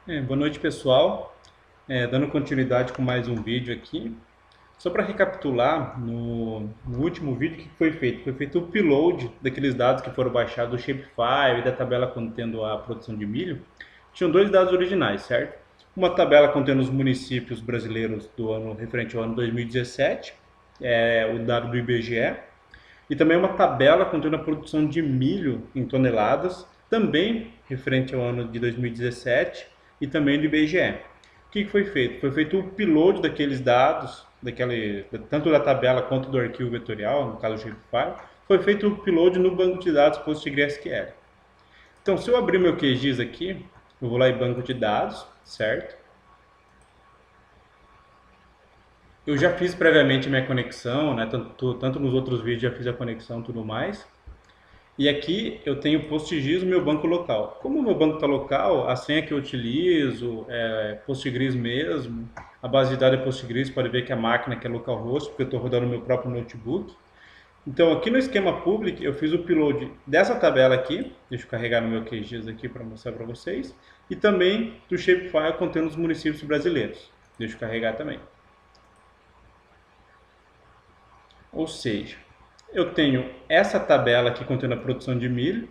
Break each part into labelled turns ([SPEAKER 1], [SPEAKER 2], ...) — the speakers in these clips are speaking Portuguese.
[SPEAKER 1] Boa noite, pessoal. Dando continuidade com mais um vídeo aqui. Só para recapitular, no último vídeo, o que foi feito? Foi feito o upload daqueles dados que foram baixados do Shapefile e da tabela contendo a produção de milho. Tinham dois dados originais, certo? Uma tabela contendo os municípios brasileiros do ano referente ao ano 2017, o dado do IBGE, e também uma tabela contendo a produção de milho em toneladas, também referente ao ano de 2017 e também do IBGE. O que foi feito? Foi feito o upload daqueles dados, tanto da tabela quanto do arquivo vetorial, no caso o Shapefile, foi feito o upload no banco de dados PostgreSQL. Então, se eu abrir meu QGIS aqui, eu vou lá em banco de dados, certo? Eu já fiz previamente minha conexão, né? Tanto nos outros vídeos já fiz a conexão e tudo mais. E aqui eu tenho o PostGIS no meu banco local. Como o meu banco está local, a senha que eu utilizo é Postgres mesmo. A base de dados é Postgres, pode ver que a máquina que é localhost, porque eu estou rodando no meu próprio notebook. Então aqui no esquema public eu fiz o upload dessa tabela aqui, deixa eu carregar no meu QGIS aqui para mostrar para vocês, e também do shapefile contendo os municípios brasileiros. Deixa eu carregar também. Ou seja, eu tenho essa tabela aqui contendo a produção de milho,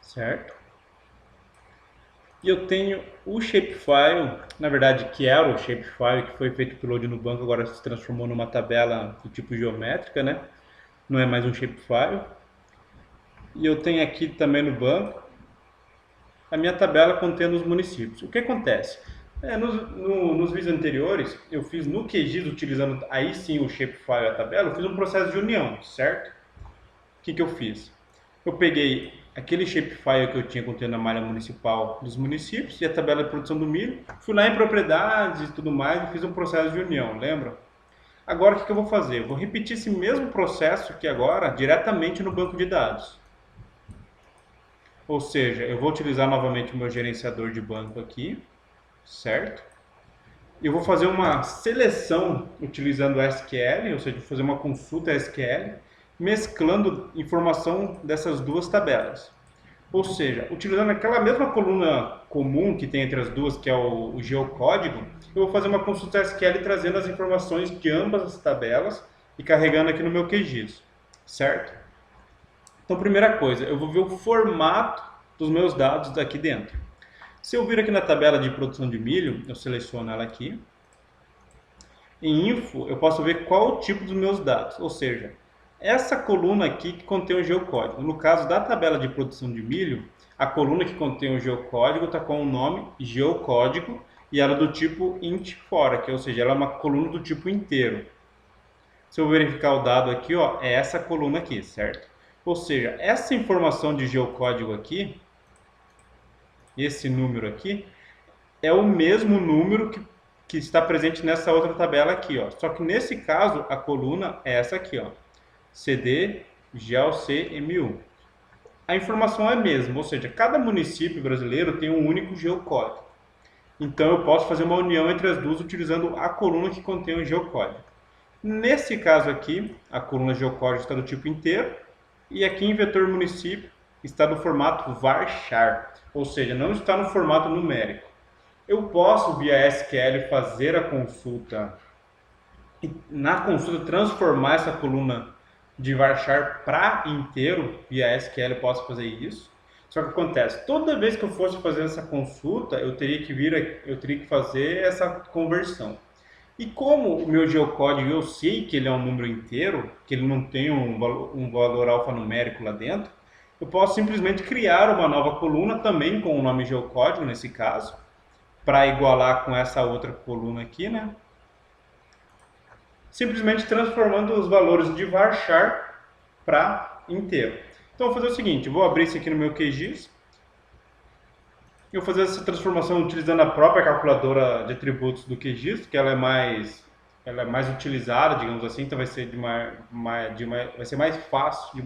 [SPEAKER 1] certo? E eu tenho o shapefile, na verdade que era o shapefile que foi feito upload no banco, agora se transformou numa tabela do tipo geométrica, né? Não é mais um shapefile. E eu tenho aqui também no banco a minha tabela contendo os municípios. O que acontece? Nos vídeos anteriores, eu fiz no QGIS, utilizando aí sim o shapefile e a tabela, eu fiz um processo de união, certo? O que eu fiz? Eu peguei aquele shapefile que eu tinha contendo a malha municipal dos municípios e a tabela de produção do milho, fui lá em propriedades e tudo mais e fiz um processo de união, lembra? Agora o que eu vou fazer? Eu vou repetir esse mesmo processo aqui agora diretamente no banco de dados. Ou seja, eu vou utilizar novamente o meu gerenciador de banco aqui, certo? Eu vou fazer uma seleção utilizando SQL, ou seja, vou fazer uma consulta SQL, mesclando informação dessas duas tabelas. Ou seja, utilizando aquela mesma coluna comum que tem entre as duas, que é o geocódigo, eu vou fazer uma consulta SQL trazendo as informações de ambas as tabelas e carregando aqui no meu QGIS, certo? Então, primeira coisa, eu vou ver o formato dos meus dados daqui dentro. Se eu vir aqui na tabela de produção de milho, eu seleciono ela aqui. Em info, eu posso ver qual o tipo dos meus dados, ou seja, essa coluna aqui que contém o geocódigo. No caso da tabela de produção de milho, a coluna que contém o geocódigo está com o nome geocódigo e ela é do tipo int fora, ou seja, ela é uma coluna do tipo inteiro. Se eu verificar o dado aqui, ó, é essa coluna aqui, certo? Ou seja, essa informação de geocódigo aqui, esse número aqui, é o mesmo número que está presente nessa outra tabela aqui, ó. Só que nesse caso, a coluna é essa aqui, ó. CD GeoCMU. A informação é a mesma, ou seja, cada município brasileiro tem um único geocódigo. Então eu posso fazer uma união entre as duas utilizando a coluna que contém o geocódigo. Nesse caso aqui, a coluna geocódigo está do tipo inteiro e aqui em vetor município está no formato varchar, ou seja, não está no formato numérico. Eu posso via SQL fazer a consulta e na consulta transformar essa coluna de varchar para inteiro, via SQL eu posso fazer isso. Só que acontece, toda vez que eu fosse fazer essa consulta, eu teria que fazer essa conversão. E como o meu geocódigo eu sei que ele é um número inteiro, que ele não tem um valor alfanumérico lá dentro, eu posso simplesmente criar uma nova coluna também com o nome geocódigo nesse caso, para igualar com essa outra coluna aqui, né? Simplesmente transformando os valores de varchar para inteiro. Então, eu vou fazer o seguinte, eu vou abrir isso aqui no meu QGIS. Eu vou fazer essa transformação utilizando a própria calculadora de atributos do QGIS, que ela é mais utilizada, digamos assim, então vai ser vai ser mais fácil,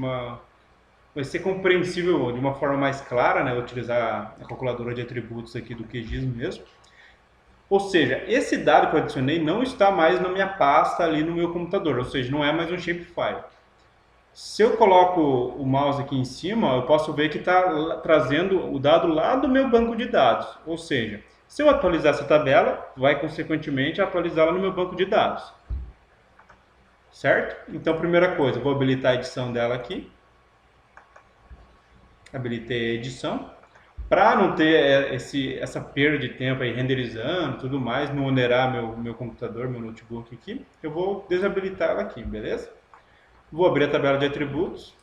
[SPEAKER 1] vai ser compreensível de uma forma mais clara, né, utilizar a calculadora de atributos aqui do QGIS mesmo. Ou seja, esse dado que eu adicionei não está mais na minha pasta ali no meu computador, ou seja, não é mais um shapefile. Se eu coloco o mouse aqui em cima, eu posso ver que está trazendo o dado lá do meu banco de dados. Ou seja, se eu atualizar essa tabela, vai consequentemente atualizá-la no meu banco de dados. Certo? Então, primeira coisa, vou habilitar a edição dela aqui. Habilitei a edição. Para não ter essa perda de tempo aí renderizando tudo mais, não onerar meu computador, meu notebook aqui, eu vou desabilitar ela aqui, beleza? Vou abrir a tabela de atributos.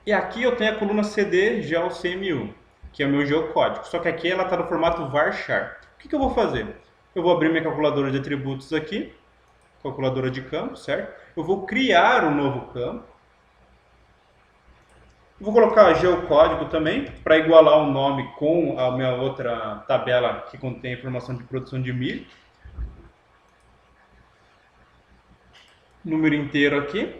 [SPEAKER 1] E aqui eu tenho a coluna CD GeoCMU, que é o meu geocódigo. Só que aqui ela está no formato varchar. O que eu vou fazer? Eu vou abrir minha calculadora de atributos aqui, calculadora de campo, certo? Eu vou criar um novo campo. Vou colocar geocódigo também, para igualar o nome com a minha outra tabela que contém informação de produção de milho. Número inteiro aqui.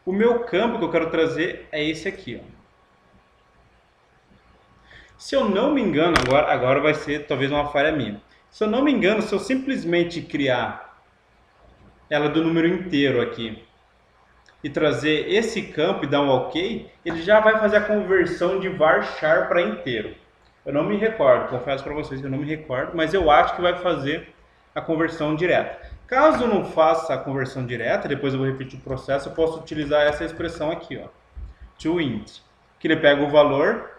[SPEAKER 1] O meu campo que eu quero trazer é esse aqui, ó. Se eu não me engano, agora vai ser talvez uma falha minha. Se eu não me engano, se eu simplesmente criar ela do número inteiro aqui e trazer esse campo e dar um OK, ele já vai fazer a conversão de varchar para inteiro. Eu não me recordo, confesso para vocês que eu não me recordo, mas eu acho que vai fazer a conversão direta. Caso não faça a conversão direta, depois eu vou repetir o processo, eu posso utilizar essa expressão aqui, ó, toInt, que ele pega o valor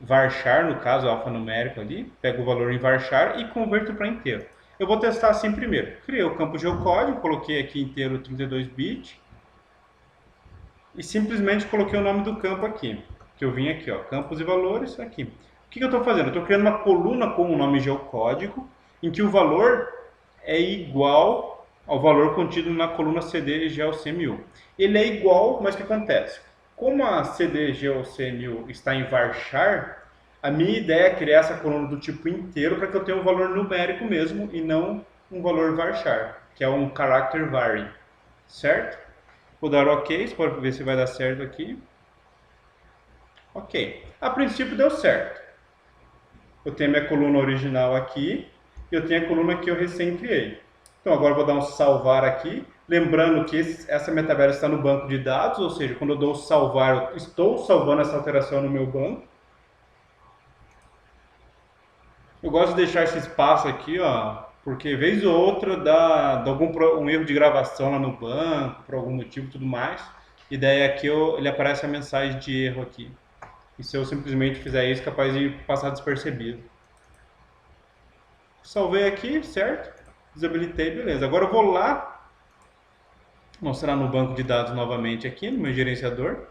[SPEAKER 1] varchar, no caso alfanumérico ali, pega o valor em varchar e converto para inteiro. Eu vou testar assim primeiro. Criei o campo geocódigo, coloquei aqui inteiro 32 bits e simplesmente coloquei o nome do campo aqui, que eu vim aqui, ó, campos e valores aqui. O que eu estou fazendo? Eu estou criando uma coluna com o nome geocódigo, em que o valor é igual ao valor contido na coluna CD GeoCMU. Ele é igual, mas o que acontece? Como a CD GeoCMU está em varchar, a minha ideia é criar essa coluna do tipo inteiro para que eu tenha um valor numérico mesmo e não um valor varchar, que é um character vary, certo? Vou dar OK, para ver se vai dar certo aqui. Ok. A princípio deu certo. Eu tenho minha coluna original aqui e eu tenho a coluna que eu recém criei. Então agora eu vou dar um salvar aqui. Lembrando que essa minha tabela está no banco de dados, ou seja, quando eu dou salvar, eu estou salvando essa alteração no meu banco. Eu gosto de deixar esse espaço aqui, ó, porque vez ou outra dá um erro de gravação lá no banco, por algum motivo e tudo mais. E daí aqui ele aparece a mensagem de erro aqui. E se eu simplesmente fizer isso, capaz de passar despercebido. Salvei aqui, certo? Desabilitei, beleza. Agora eu vou lá mostrar no banco de dados novamente aqui, no meu gerenciador.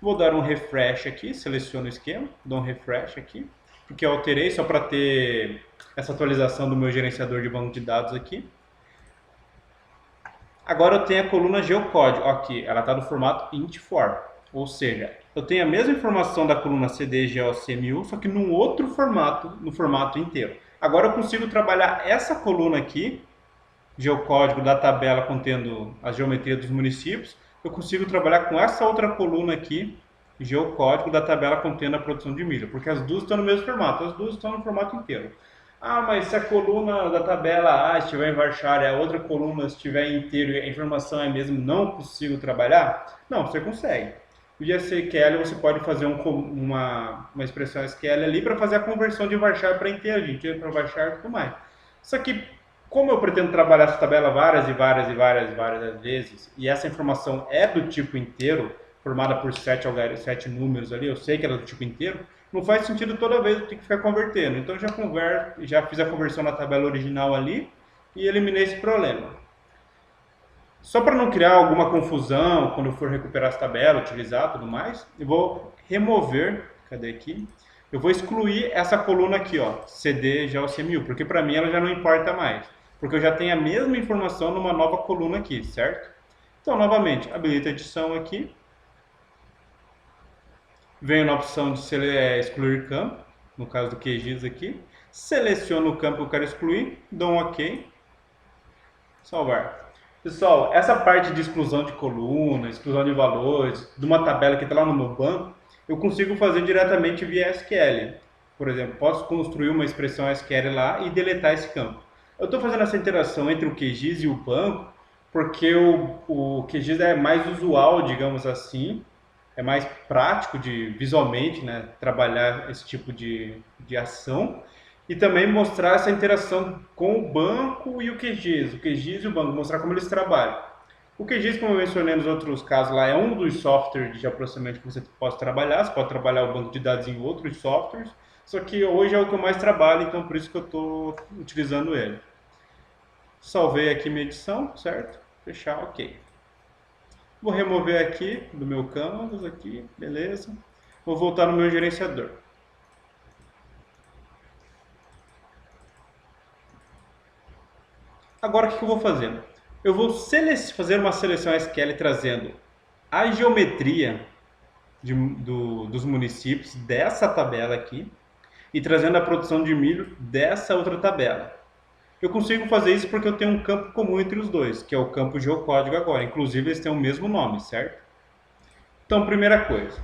[SPEAKER 1] Vou dar um refresh aqui, seleciono o esquema, dou um refresh aqui, porque eu alterei só para ter essa atualização do meu gerenciador de banco de dados aqui. Agora eu tenho a coluna geocódigo, aqui, ela está no formato int4, ou seja, eu tenho a mesma informação da coluna CD GeoCMU, só que num outro formato, no formato inteiro. Agora eu consigo trabalhar essa coluna aqui, geocódigo da tabela contendo a geometria dos municípios, eu consigo trabalhar com essa outra coluna aqui, geocódigo da tabela contendo a produção de milho, porque as duas estão no mesmo formato, as duas estão no formato inteiro. Ah, mas se a coluna da tabela A estiver em varchar e a outra coluna estiver inteiro e a informação é a mesma, não consigo trabalhar? Não, você consegue. Via SQL você pode fazer uma expressão SQL ali para fazer a conversão de varchar para inteiro, de inteiro para varchar e tudo mais. Só que, como eu pretendo trabalhar essa tabela várias vezes, e essa informação é do tipo inteiro, formada por 7 números ali, eu sei que ela é do tipo inteiro, não faz sentido toda vez eu ter que ficar convertendo. Então já fiz a conversão na tabela original ali e eliminei esse problema. Só para não criar alguma confusão quando eu for recuperar essa tabela, utilizar tudo mais, eu vou remover, cadê aqui? Eu vou excluir essa coluna aqui, ó, CD GeoCMU, porque para mim ela já não importa mais, porque eu já tenho a mesma informação numa nova coluna aqui, certo? Então, novamente, habilito a edição aqui, venho na opção de excluir campo, no caso do QGIS aqui, seleciono o campo que eu quero excluir, dou um OK, salvar. Pessoal, essa parte de exclusão de coluna, exclusão de valores, de uma tabela que está lá no meu banco, eu consigo fazer diretamente via SQL. Por exemplo, posso construir uma expressão SQL lá e deletar esse campo. Eu estou fazendo essa interação entre o QGIS e o banco porque o QGIS é mais usual, digamos assim, é mais prático visualmente, né, trabalhar esse tipo de ação e também mostrar essa interação com o banco e o QGIS e o banco, mostrar como eles trabalham. O QGIS, como eu mencionei nos outros casos lá, é um dos softwares de aproximamento que você pode trabalhar. Você pode trabalhar o banco de dados em outros softwares, só que hoje é o que eu mais trabalho, então por isso que eu estou utilizando ele. Salvei aqui minha edição, certo? Fechar, ok. Vou remover aqui do meu canvas, aqui, beleza. Vou voltar no meu gerenciador. Agora o que eu vou fazer? Eu vou fazer uma seleção SQL trazendo a geometria dos municípios dessa tabela aqui e trazendo a produção de milho dessa outra tabela. Eu consigo fazer isso porque eu tenho um campo comum entre os dois, que é o campo geocódigo agora. Inclusive, eles têm o mesmo nome, certo? Então, primeira coisa,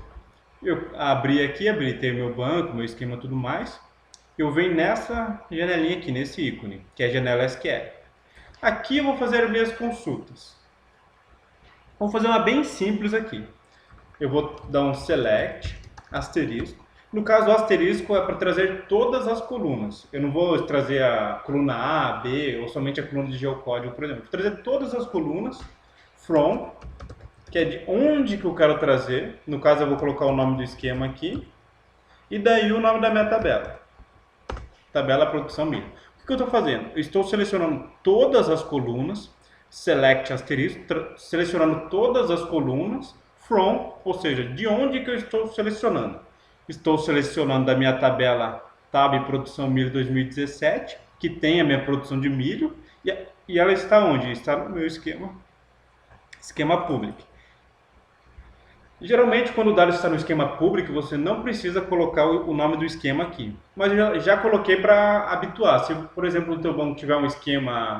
[SPEAKER 1] eu abri, tem meu banco, meu esquema e tudo mais. Eu venho nessa janelinha aqui, nesse ícone, que é a janela SQL. Aqui eu vou fazer minhas consultas. Vou fazer uma bem simples aqui. Eu vou dar um select, asterisco. No caso, o asterisco é para trazer todas as colunas. Eu não vou trazer a coluna A, B ou somente a coluna de geocódigo, por exemplo. Vou trazer todas as colunas from, que é de onde que eu quero trazer. No caso, eu vou colocar o nome do esquema aqui. E daí o nome da minha tabela. Tabela produção milho. O que eu estou fazendo? Eu estou selecionando todas as colunas, select asterisco, selecionando todas as colunas, from, ou seja, de onde que eu estou selecionando. Estou selecionando da minha tabela Tab Produção Milho 2017, que tem a minha produção de milho, e ela está onde? Está no meu esquema public. Geralmente, quando o dado está no esquema público, você não precisa colocar o nome do esquema aqui. Mas eu já coloquei para habituar. Se, por exemplo, no teu banco tiver o esquema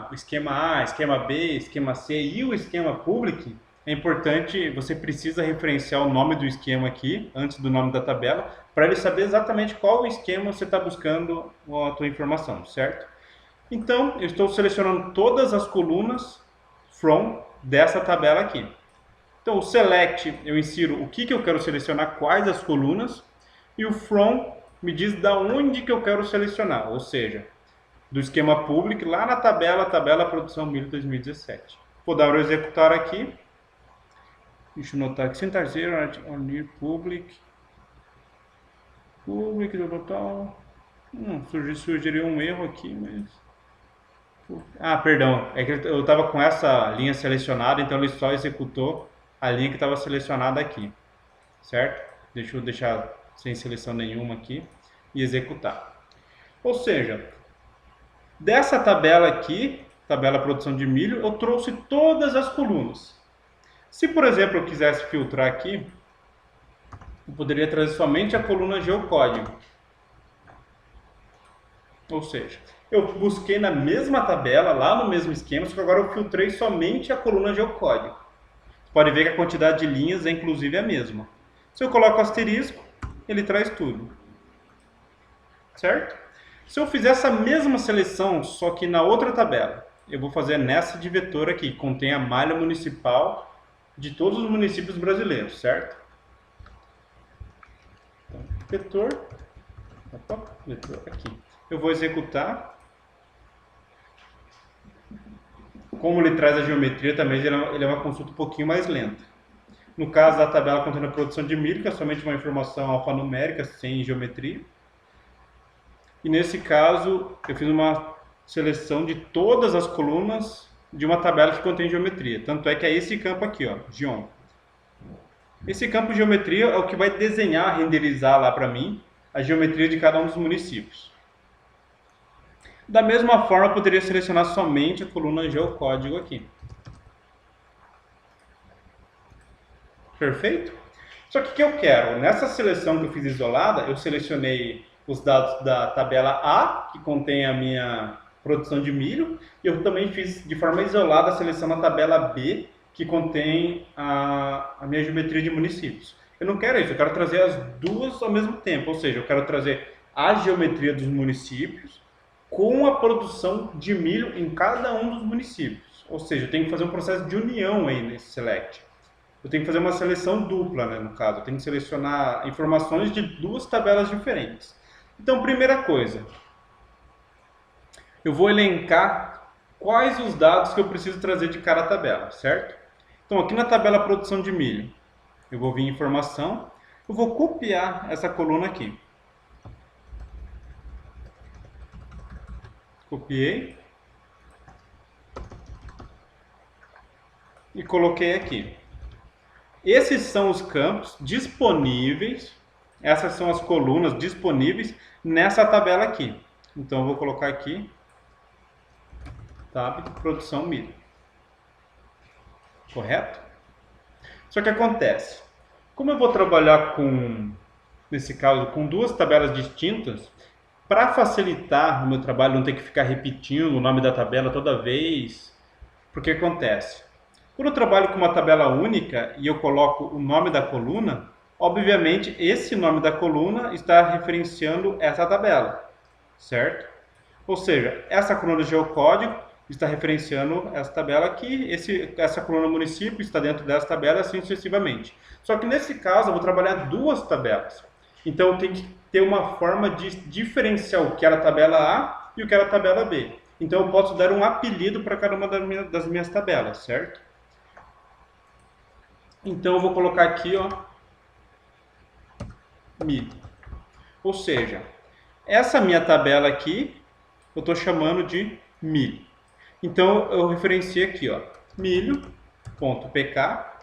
[SPEAKER 1] A, esquema B, esquema C e o esquema public, é importante, você precisa referenciar o nome do esquema aqui, antes do nome da tabela, para ele saber exatamente qual esquema você está buscando a tua informação, certo? Então, eu estou selecionando todas as colunas from dessa tabela aqui. Então, o select, eu insiro o que eu quero selecionar, quais as colunas, e o from me diz da onde que eu quero selecionar, ou seja, do esquema public, lá na tabela produção milho 2017. Vou dar o executar aqui. Deixa eu notar aqui, center zero, on public, do total. Sugeriu um erro aqui, mas... Ah, perdão, é que eu estava com essa linha selecionada, então ele só executou a linha que estava selecionada aqui, certo? Deixa eu deixar sem seleção nenhuma aqui e executar. Ou seja, dessa tabela aqui, tabela produção de milho, eu trouxe todas as colunas. Se, por exemplo, eu quisesse filtrar aqui, eu poderia trazer somente a coluna geocódigo. Ou seja, eu busquei na mesma tabela, lá no mesmo esquema, só que agora eu filtrei somente a coluna geocódigo. Pode ver que a quantidade de linhas é inclusive a mesma. Se eu coloco asterisco, ele traz tudo. Certo? Se eu fizer essa mesma seleção, só que na outra tabela, eu vou fazer nessa de vetor aqui, que contém a malha municipal de todos os municípios brasileiros, certo? Então, vetor aqui. Eu vou executar. Como ele traz a geometria, também ele é uma consulta um pouquinho mais lenta. No caso da tabela contendo a produção de milho, que é somente uma informação alfanumérica, sem geometria. E nesse caso, eu fiz uma seleção de todas as colunas de uma tabela que contém geometria. Tanto é que é esse campo aqui, ó, geom. Esse campo de geometria é o que vai desenhar, renderizar lá para mim, a geometria de cada um dos municípios. Da mesma forma, eu poderia selecionar somente a coluna geocódigo aqui. Perfeito? Só que o que eu quero? Nessa seleção que eu fiz isolada, eu selecionei os dados da tabela A, que contém a minha produção de milho, e eu também fiz de forma isolada a seleção da tabela B, que contém a minha geometria de municípios. Eu não quero isso, eu quero trazer as duas ao mesmo tempo, ou seja, eu quero trazer a geometria dos municípios com a produção de milho em cada um dos municípios. Ou seja, eu tenho que fazer um processo de união aí nesse select. Eu tenho que fazer uma seleção dupla, né, no caso. Eu tenho que selecionar informações de duas tabelas diferentes. Então, primeira coisa, eu vou elencar quais os dados que eu preciso trazer de cada tabela, certo? Então, aqui na tabela produção de milho, eu vou vir em informação, eu vou copiar essa coluna aqui. Copiei. E coloquei aqui. Esses são os campos disponíveis, essas são as colunas disponíveis nessa tabela aqui. Então, eu vou colocar aqui, tab, produção milho. Correto? Só que acontece, como eu vou trabalhar com, nesse caso, com duas tabelas distintas, para facilitar o meu trabalho, não ter que ficar repetindo o nome da tabela toda vez, porque acontece? Quando eu trabalho com uma tabela única e eu coloco o nome da coluna, obviamente esse nome da coluna está referenciando essa tabela, certo? Ou seja, essa coluna geocódigo está referenciando essa tabela aqui, essa coluna município está dentro dessa tabela, assim sucessivamente. Só que nesse caso eu vou trabalhar duas tabelas. Então eu tenho que ter uma forma de diferenciar o que era a tabela A e o que era a tabela B. Então eu posso dar um apelido para cada uma das minhas tabelas, certo? Então eu vou colocar aqui, ó, milho. Ou seja, essa minha tabela aqui, eu estou chamando de milho. Então eu referenciei aqui, ó, milho.pk.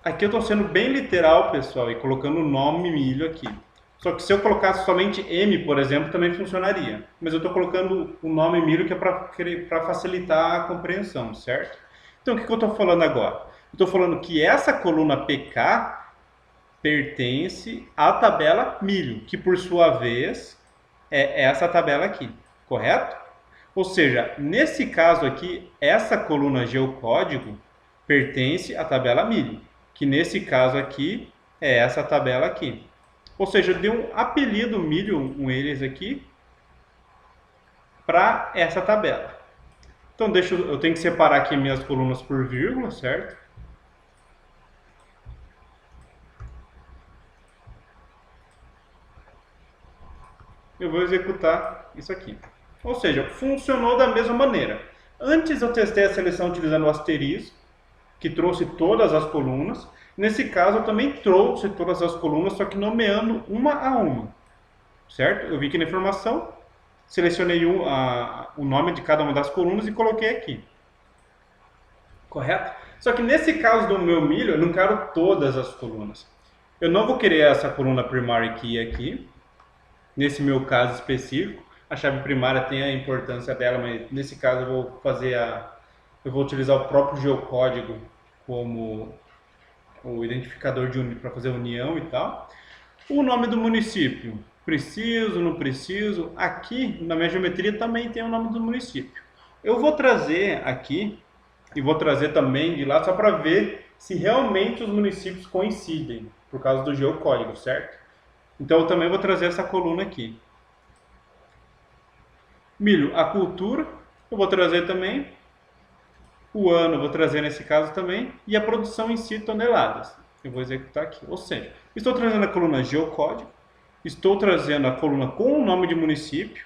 [SPEAKER 1] Aqui eu estou sendo bem literal, pessoal, e colocando o nome milho aqui. Só que se eu colocasse somente M, por exemplo, também funcionaria. Mas eu estou colocando o nome milho que é para facilitar a compreensão, certo? Então, o que eu estou falando agora? Eu estou falando que essa coluna PK pertence à tabela milho, que por sua vez é essa tabela aqui, correto? Ou seja, nesse caso aqui, essa coluna geocódigo pertence à tabela milho, que nesse caso aqui é essa tabela aqui. Ou seja, eu dei um apelido milho com eles aqui para essa tabela. Então eu tenho que separar aqui minhas colunas por vírgula, certo? Eu vou executar isso aqui. Ou seja, funcionou da mesma maneira. Antes eu testei a seleção utilizando o asterisco, que trouxe todas as colunas. Nesse caso, eu também trouxe todas as colunas, só que nomeando uma a uma. Certo? Eu vim aqui na informação, selecionei o nome de cada uma das colunas e coloquei aqui. Correto? Só que nesse caso do meu milho, eu não quero todas as colunas. Eu não vou querer essa coluna primary key aqui. Nesse meu caso específico, a chave primária tem a importância dela, mas nesse caso eu vou utilizar o próprio geocódigo como o identificador para fazer união e tal. O nome do município, preciso, não preciso. Aqui na minha geometria também tem o nome do município. Eu vou trazer aqui e vou trazer também de lá só para ver se realmente os municípios coincidem por causa do geocódigo, certo? Então eu também vou trazer essa coluna aqui. Milho, a cultura, eu vou trazer também. O ano eu vou trazer nesse caso também. E a produção em si, toneladas. Eu vou executar aqui. Ou seja, estou trazendo a coluna geocódigo. Estou trazendo a coluna com o nome de município.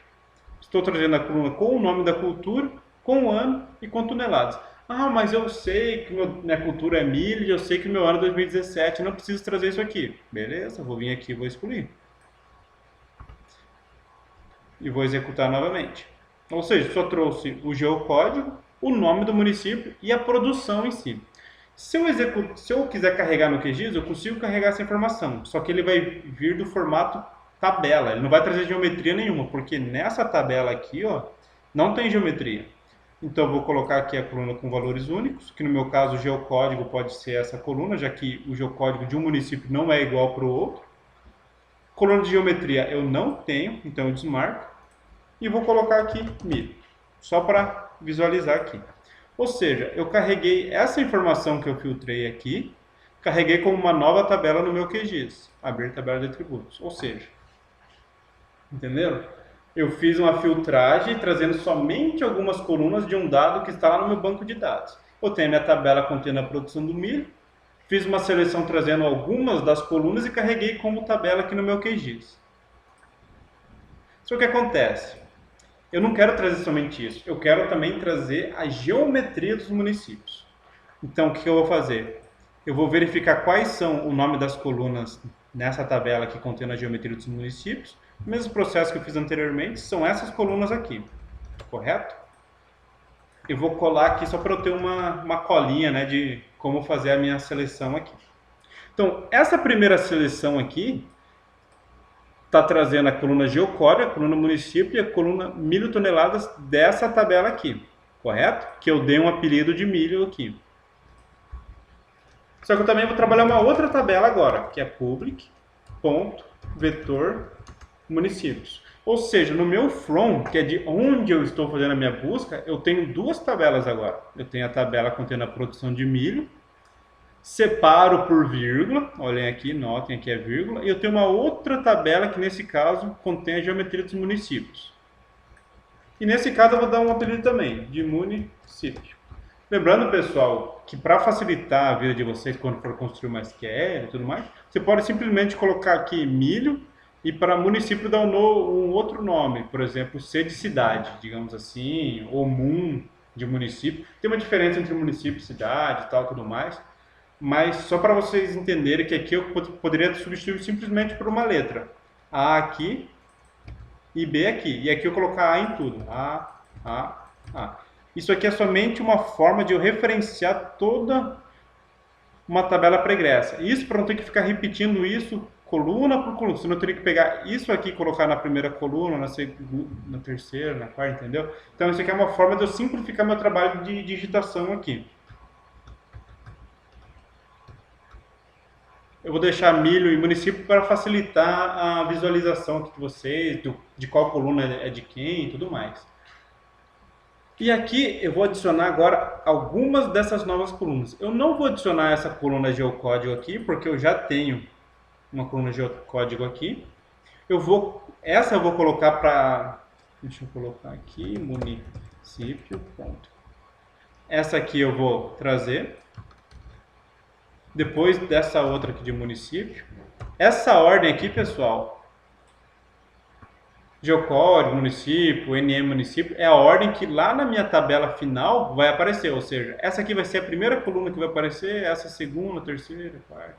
[SPEAKER 1] Estou trazendo a coluna com o nome da cultura, com o ano e com toneladas. Ah, mas eu sei que minha cultura é milho e eu sei que meu ano é 2017, não preciso trazer isso aqui. Beleza, vou vir aqui e vou excluir. E vou executar novamente. Ou seja, só trouxe o geocódigo, o nome do município e a produção em si. Se eu quiser carregar no QGIS, eu consigo carregar essa informação, só que ele vai vir do formato tabela, ele não vai trazer geometria nenhuma, porque nessa tabela aqui, ó, não tem geometria. Então eu vou colocar aqui a coluna com valores únicos, que no meu caso o geocódigo pode ser essa coluna, já que o geocódigo de um município não é igual para o outro. Coluna de geometria eu não tenho, então eu desmarco. E vou colocar aqui milho, só para visualizar aqui. Ou seja, eu carreguei essa informação que eu filtrei aqui, carreguei como uma nova tabela no meu QGIS, abrir tabela de atributos, ou seja, entenderam? Eu fiz uma filtragem trazendo somente algumas colunas de um dado que está lá no meu banco de dados. Eu tenho a minha tabela contendo a produção do milho, fiz uma seleção trazendo algumas das colunas e carreguei como tabela aqui no meu QGIS. Só que acontece, eu não quero trazer somente isso, eu quero também trazer a geometria dos municípios. Então, o que eu vou fazer? Eu vou verificar quais são o nome das colunas nessa tabela que contém a geometria dos municípios. O mesmo processo que eu fiz anteriormente, são essas colunas aqui, correto? Eu vou colar aqui só para eu ter uma colinha, né, de como fazer a minha seleção aqui. Então, essa primeira seleção aqui está trazendo a coluna geocódigo, a coluna município e a coluna milho toneladas dessa tabela aqui, correto? Que eu dei um apelido de milho aqui. Só que eu também vou trabalhar uma outra tabela agora, que é public, ponto, vetor, municípios. Ou seja, no meu from, que é de onde eu estou fazendo a minha busca, eu tenho duas tabelas agora. Eu tenho a tabela contendo a produção de milho, separo por vírgula, olhem aqui, notem aqui é vírgula, e eu tenho uma outra tabela que nesse caso contém a geometria dos municípios. E nesse caso eu vou dar um apelido também, de município. Lembrando, pessoal, que para facilitar a vida de vocês quando for construir uma SQL e tudo mais, você pode simplesmente colocar aqui milho e para município dar um outro nome, por exemplo, C de cidade, digamos assim, ou mun de município. Tem uma diferença entre município e cidade e tal, tudo mais, mas só para vocês entenderem que aqui eu poderia substituir simplesmente por uma letra. A aqui e B aqui. E aqui eu colocar A em tudo. A. Isso aqui é somente uma forma de eu referenciar toda uma tabela pregressa. Isso para não ter que ficar repetindo isso coluna por coluna. Senão eu teria que pegar isso aqui e colocar na primeira coluna, na segunda, na terceira, na quarta, entendeu? Então isso aqui é uma forma de eu simplificar meu trabalho de digitação aqui. Eu vou deixar milho e município para facilitar a visualização aqui de vocês, de qual coluna é de quem e tudo mais. E aqui eu vou adicionar agora algumas dessas novas colunas. Eu não vou adicionar essa coluna geocódigo aqui, porque eu já tenho uma coluna geocódigo aqui. Essa eu vou colocar para... Deixa eu colocar aqui, município, ponto. Essa aqui eu vou trazer. Depois dessa outra aqui de município. Essa ordem aqui, pessoal... Geocódigo, município, NM município, é a ordem que lá na minha tabela final vai aparecer, ou seja, essa aqui vai ser a primeira coluna que vai aparecer, essa a segunda, terceira, quarta,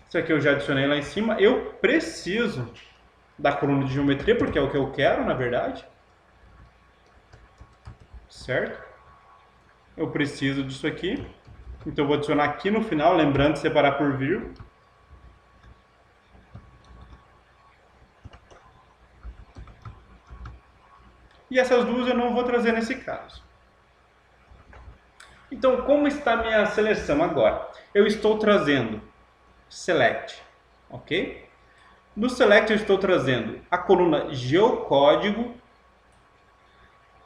[SPEAKER 1] isso aqui eu já adicionei lá em cima. Eu preciso da coluna de geometria, porque é o que eu quero, na verdade, certo? Eu preciso disso aqui, então eu vou adicionar aqui no final, lembrando de separar por vírgula. E essas duas eu não vou trazer nesse caso. Então, como está a minha seleção agora? Eu estou trazendo select, ok? No select eu estou trazendo a coluna geocódigo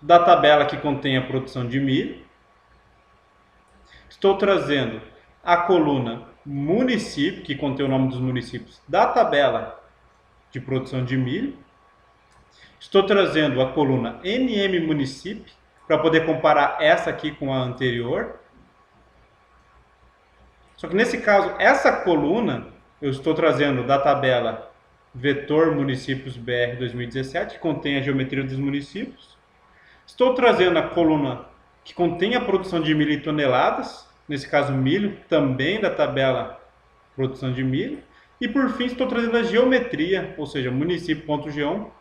[SPEAKER 1] da tabela que contém a produção de milho. Estou trazendo a coluna município, que contém o nome dos municípios da tabela de produção de milho. Estou trazendo a coluna NM município para poder comparar essa aqui com a anterior. Só que nesse caso, essa coluna eu estou trazendo da tabela vetor municípios BR 2017, que contém a geometria dos municípios. Estou trazendo a coluna que contém a produção de milho em toneladas, nesse caso milho, também da tabela produção de milho. E por fim, estou trazendo a geometria, ou seja, município.geom,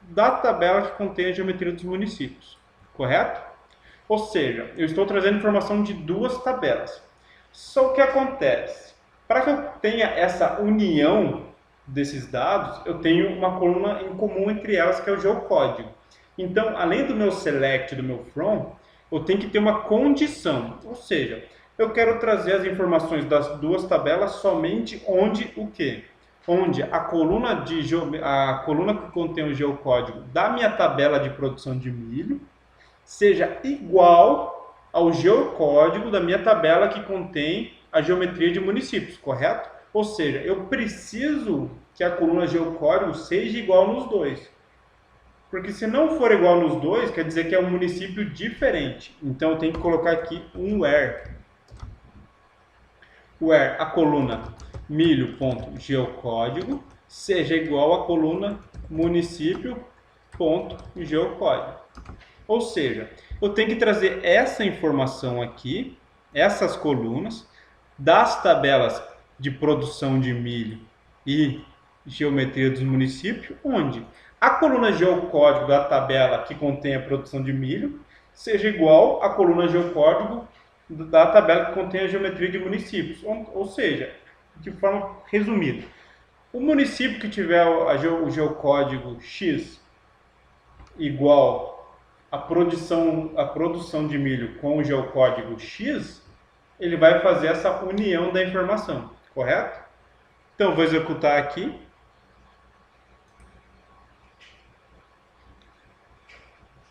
[SPEAKER 1] da tabela que contém a geometria dos municípios, correto? Ou seja, eu estou trazendo informação de duas tabelas. Só o que acontece? Para que eu tenha essa união desses dados, eu tenho uma coluna em comum entre elas, que é o geocódigo. Então, além do meu select e do meu from, eu tenho que ter uma condição. Ou seja, eu quero trazer as informações das duas tabelas somente onde o quê? Onde a coluna que contém o geocódigo da minha tabela de produção de milho seja igual ao geocódigo da minha tabela que contém a geometria de municípios, correto? Ou seja, eu preciso que a coluna geocódigo seja igual nos dois. Porque se não for igual nos dois, quer dizer que é um município diferente. Então eu tenho que colocar aqui um where. Where a coluna milho.geocódigo seja igual à coluna município.geocódigo. Ou seja, eu tenho que trazer essa informação aqui, essas colunas, das tabelas de produção de milho e geometria dos municípios, onde a coluna geocódigo da tabela que contém a produção de milho seja igual à coluna geocódigo da tabela que contém a geometria de municípios. Ou seja, de forma resumida, o município que tiver o geocódigo X igual à produção de milho com o geocódigo X, ele vai fazer essa união da informação, correto? Então, vou executar aqui.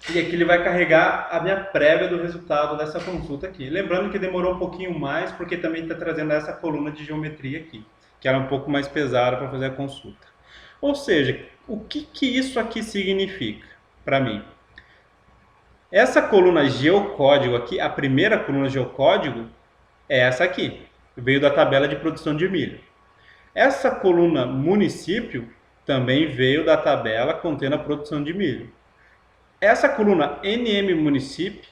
[SPEAKER 1] E aqui ele vai carregar a minha prévia do resultado dessa consulta aqui. Lembrando que demorou um pouquinho mais, porque também está trazendo essa coluna de geometria aqui, que era um pouco mais pesada para fazer a consulta. Ou seja, o que isso aqui significa para mim? Essa coluna geocódigo aqui, a primeira coluna geocódigo, é essa aqui. Veio da tabela de produção de milho. Essa coluna município também veio da tabela contendo a produção de milho. Essa coluna NM município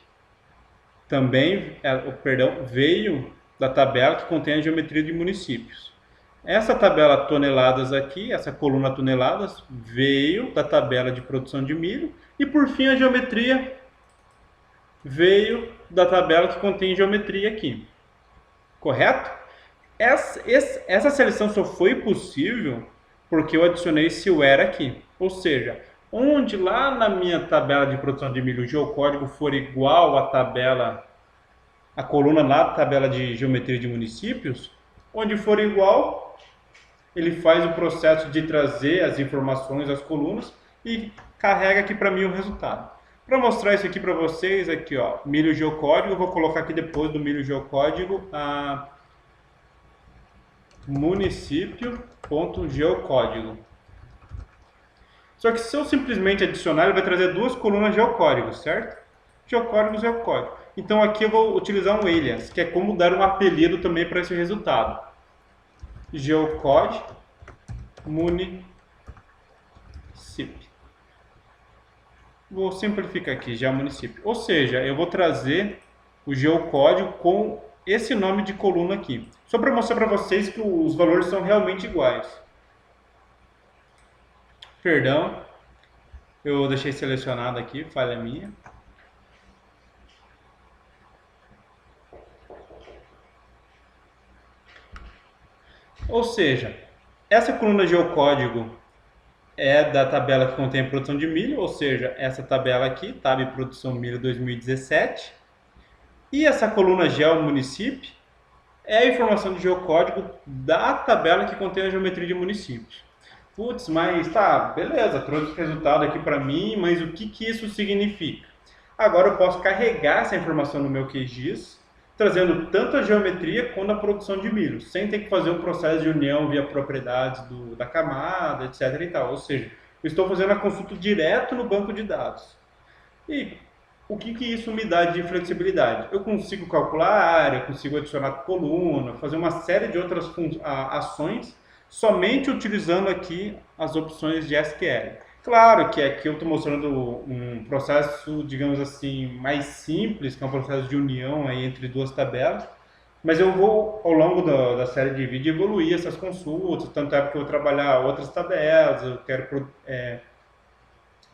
[SPEAKER 1] também, veio da tabela que contém a geometria de municípios. Essa tabela toneladas aqui, essa coluna toneladas, veio da tabela de produção de milho. E por fim a geometria veio da tabela que contém geometria aqui. Correto? Essa seleção só foi possível porque eu adicionei esse where aqui. Ou seja, onde lá na minha tabela de produção de milho o geocódigo for igual à tabela, a coluna lá da tabela de geometria de municípios, onde for igual, ele faz o processo de trazer as informações das colunas e carrega aqui para mim o resultado. Para mostrar isso aqui para vocês, aqui ó, milho geocódigo, eu vou colocar aqui depois do milho geocódigo a município.geocódigo. Só que se eu simplesmente adicionar, ele vai trazer duas colunas geocódigos, certo? Geocódigos, geocódigo. Então aqui eu vou utilizar um alias, que é como dar um apelido também para esse resultado. Geocode município. Vou simplificar aqui, já município. Ou seja, eu vou trazer o geocódigo com esse nome de coluna aqui. Só para mostrar para vocês que os valores são realmente iguais. Perdão, eu deixei selecionado aqui, falha minha. Ou seja, essa coluna geocódigo é da tabela que contém a produção de milho, ou seja, essa tabela aqui, tab produção milho 2017. E essa coluna geo-município é a informação de geocódigo da tabela que contém a geometria de municípios. Putz, mas tá, beleza, trouxe o resultado aqui para mim, mas o que isso significa? Agora eu posso carregar essa informação no meu QGIS, trazendo tanto a geometria quanto a produção de milho, sem ter que fazer um processo de união via propriedades da camada, etc. e tal. Ou seja, eu estou fazendo a consulta direto no banco de dados. E o que isso me dá de flexibilidade? Eu consigo calcular a área, consigo adicionar coluna, fazer uma série de outras ações somente utilizando aqui as opções de SQL. Claro que aqui eu estou mostrando um processo, digamos assim, mais simples, que é um processo de união aí entre duas tabelas, mas eu vou, ao longo da série de vídeo, evoluir essas consultas, tanto é porque eu vou trabalhar outras tabelas,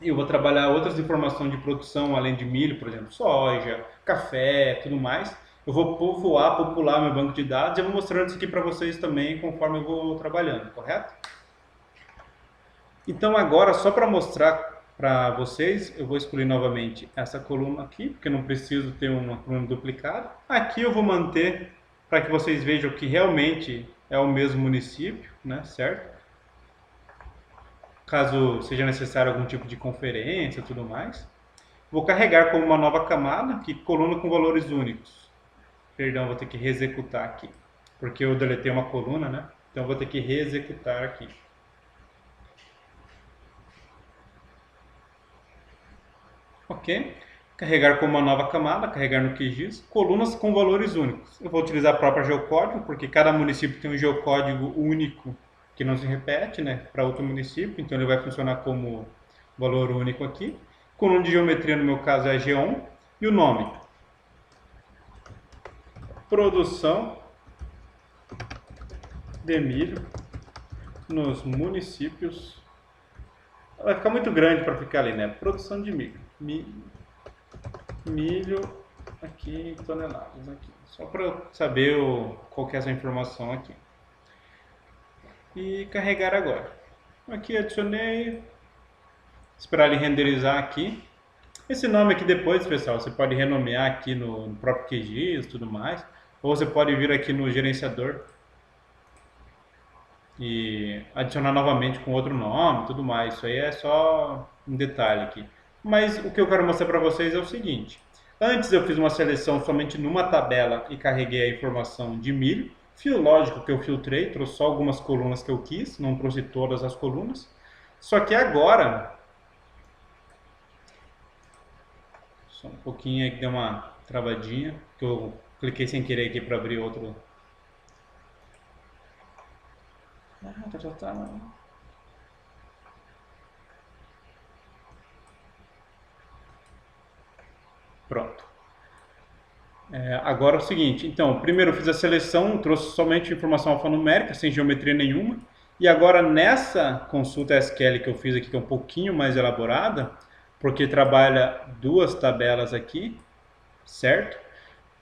[SPEAKER 1] eu vou trabalhar outras informações de produção, além de milho, por exemplo, soja, café, tudo mais. Eu vou popular meu banco de dados e eu vou mostrando isso aqui para vocês também conforme eu vou trabalhando, correto? Então agora, só para mostrar para vocês, eu vou excluir novamente essa coluna aqui, porque eu não preciso ter uma coluna duplicada. Aqui eu vou manter para que vocês vejam que realmente é o mesmo município, né, certo? Caso seja necessário algum tipo de conferência e tudo mais. Vou carregar como uma nova camada, que coluna com valores únicos. Perdão, vou ter que reexecutar aqui. porque eu deletei uma coluna, né? Então eu vou ter que reexecutar aqui. Ok. Carregar como uma nova camada, carregar no QGIS, colunas com valores únicos. Eu vou utilizar a própria geocódigo, porque cada município tem um geocódigo único que não se repete, né, para outro município, então ele vai funcionar como valor único aqui. Coluna de geometria, no meu caso, é G1, e o nome. Produção de milho nos municípios. Vai ficar muito grande para ficar ali, né? Produção de milho. Milho aqui em toneladas aqui. Só para eu saber qual que é essa informação aqui. E carregar agora. Aqui adicionei. Esperar ele renderizar aqui. Esse nome aqui depois, pessoal, você pode renomear aqui no próprio QGIS e tudo mais. Ou você pode vir aqui no gerenciador e adicionar novamente com outro nome, tudo mais. Isso aí é só um detalhe aqui. Mas o que eu quero mostrar para vocês é o seguinte. Antes eu fiz uma seleção somente numa tabela e carreguei a informação de milho. Lógico que eu filtrei, trouxe só algumas colunas que eu quis, não trouxe todas as colunas. Só que agora, só um pouquinho aí que deu uma travadinha, que eu cliquei sem querer aqui para abrir outro. Pronto. Agora é o seguinte, então, primeiro eu fiz a seleção, trouxe somente informação alfanumérica, sem geometria nenhuma, e agora nessa consulta SQL que eu fiz aqui, que é um pouquinho mais elaborada, porque trabalha duas tabelas aqui, certo?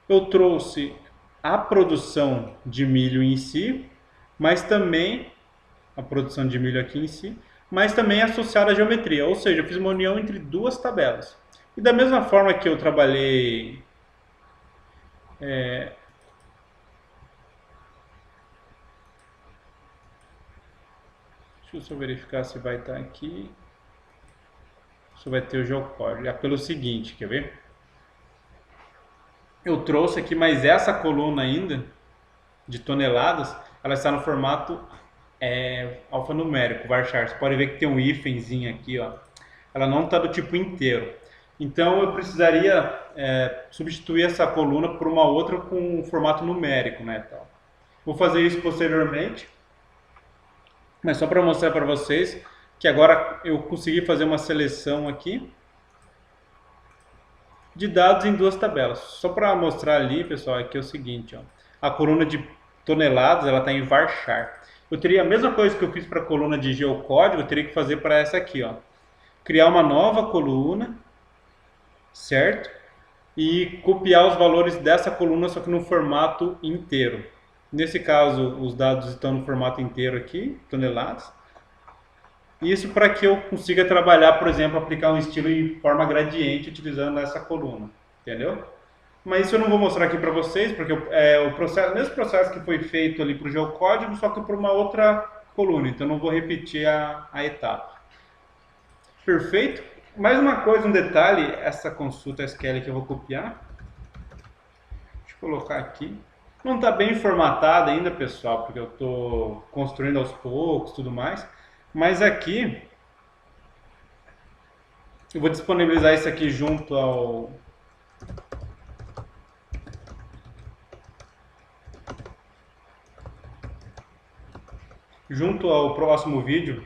[SPEAKER 1] Eu trouxe a produção de milho em si, mas também a produção de milho aqui em si, mas também associada à geometria, ou seja, eu fiz uma união entre duas tabelas. E da mesma forma que eu trabalhei deixa eu só verificar se vai estar aqui. Isso vai ter o geocódigo. É pelo seguinte, quer ver? Eu trouxe aqui, mas essa coluna ainda, de toneladas, ela está no formato alfanumérico, varchar. Você pode ver que tem um hífenzinho aqui, ó. Ela não está do tipo inteiro. Então eu precisaria substituir essa coluna por uma outra com formato numérico, né? Tal. Vou fazer isso posteriormente, mas só para mostrar para vocês que agora eu consegui fazer uma seleção aqui de dados em duas tabelas. Só para mostrar ali, pessoal, aqui é o seguinte, ó. A coluna de toneladas, ela está em varchar. Eu teria a mesma coisa que eu fiz para a coluna de geocódigo, eu teria que fazer para essa aqui, ó. Criar uma nova coluna, certo? E copiar os valores dessa coluna, só que no formato inteiro. Nesse caso, os dados estão no formato inteiro aqui, toneladas. Isso para que eu consiga trabalhar, por exemplo, aplicar um estilo em forma gradiente utilizando essa coluna, entendeu? Mas isso eu não vou mostrar aqui para vocês, porque o mesmo processo que foi feito ali para o geocódigo, só que para uma outra coluna, então não vou repetir a etapa. Perfeito? Mais uma coisa, um detalhe, essa consulta SQL que eu vou copiar. Deixa eu colocar aqui. Não está bem formatada ainda, pessoal, porque eu estou construindo aos poucos, tudo mais. Mas aqui, eu vou disponibilizar isso aqui junto ao próximo vídeo.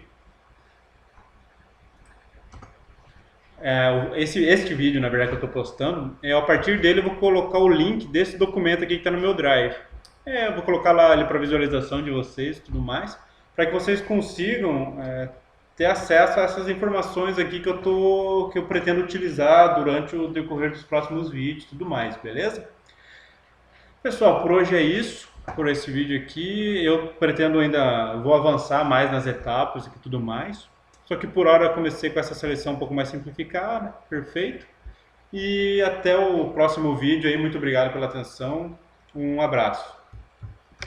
[SPEAKER 1] Este vídeo, na verdade, que eu estou postando, a partir dele eu vou colocar o link desse documento aqui que está no meu Drive. Eu vou colocar lá para visualização de vocês e tudo mais, para que vocês consigam ter acesso a essas informações aqui que eu pretendo utilizar durante o decorrer dos próximos vídeos e tudo mais, beleza? Pessoal, por hoje é isso, por esse vídeo aqui. Eu pretendo vou avançar mais nas etapas e tudo mais. Só que por hora eu comecei com essa seleção um pouco mais simplificada, perfeito. E até o próximo vídeo aí, muito obrigado pela atenção, um abraço.